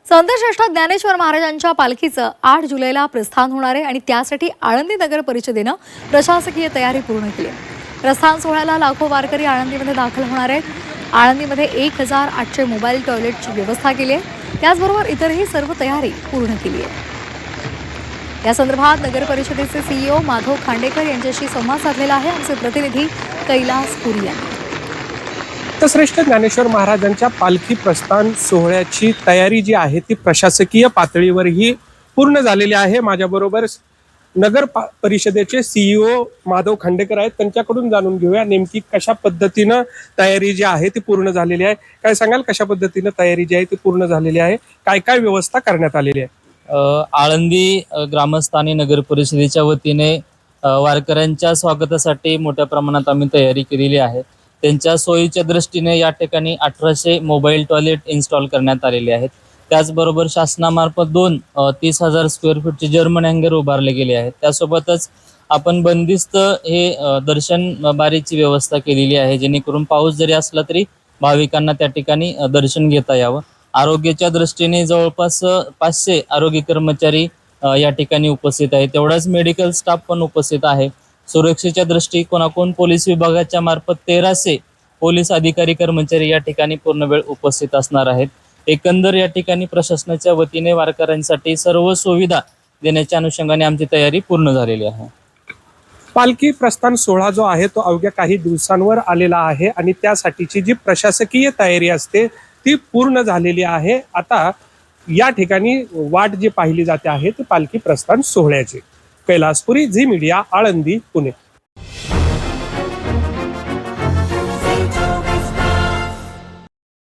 संतश्रेष्ठ ज्ञानेश्वर महाराजांच्या पालखीचं 8 जुलैला प्रस्थान होणार आहे आणि त्यासाठी आळंदी नगर परिषदेनं प्रशासकीय तयारी पूर्ण केली आहे. प्रस्थान सोहळ्याला लाखो वारकरी आळंदीमध्ये दाखल होणार आहेत. आळंदीमध्ये 1800 मोबाईल टॉयलेटची व्यवस्था केली आहे. त्याचबरोबर इतरही सर्व तयारी पूर्ण केली आहे. या संदर्भात नगर परिषदेचे CEO माधव खांडेकर यांच्याशी संवाद साधलेला आहे आमचे प्रतिनिधी कैलास पुरी यांनी. संतश्रेष्ठ ज्ञानेश्वर महाराजांच्या पालखी प्रस्थान सोहळ्याची तयारी जी आहे ती प्रशासकीय पातळीवरही पूर्ण झालेली आहे. माझ्याबरोबर नगर परिषदेचे CEO माधव खांडेकर आहेत. त्यांच्याकडून जाणून घेऊया नेमकी कशा पद्धतीनं तयारी जी आहे ती पूर्ण झालेली आहे. काय सांगाल, कशा पद्धतीनं तयारी जी आहे ती पूर्ण झालेली आहे, काय काय व्यवस्था करण्यात आलेली आहे? आळंदी ग्रामस्थ आणि नगर परिषदेच्या वतीने वारकऱ्यांच्या स्वागतासाठी मोठ्या प्रमाणात आम्ही तयारी केलेली आहे. त्यांच्या सोयीच्या दृष्टीने या ठिकाणी 1800 मोबाईल टॉयलेट इन्स्टॉल करण्यात आलेले आहेत. त्याचबरोबर शासनामार्फत 30,000 स्क्वेअर फूटचे जर्मन हँगर उभारले गेले आहेत. त्यासोबतच आपण बंदिस्त हे दर्शन बारीची व्यवस्था केलेली आहे, जेणेकरून पाऊस जरी असला तरी भाविकांना त्या ठिकाणी दर्शन घेता यावं. आरोग्याच्या दृष्टीने जवळपास 500 आरोग्य कर्मचारी या ठिकाणी उपस्थित आहेत. तेवढाच मेडिकल स्टाफ पण उपस्थित आहे. सुरक्षेच्या दृष्टिकोनातून पोलीस विभागाच्या मार्फत 1300 पोलीस अधिकारी कर्मचारी या ठिकाणी पूर्ण वेळ उपस्थित असणार आहेत. एकंदर या ठिकाणी प्रशासनाच्या वतीने वारकऱ्यांसाठी सर्व सुविधा देण्याच्या अनुषंगाने आमची तयारी पूर्ण झालेली आहे. पालखी प्रस्थान सोहळा जो आहे तो अवघ्या काही दिवसांवर आलेला आहे आणि त्यासाठीची जी प्रशासकीय तयारी असते ती पूर्ण झालेली आहे. आता या ठिकाणी वाट जी पाहिली जाते आहे ती पालखी प्रस्थान सोहळ्याची. कैलास पुरी, झी मीडिया, आळंदी, पुणे.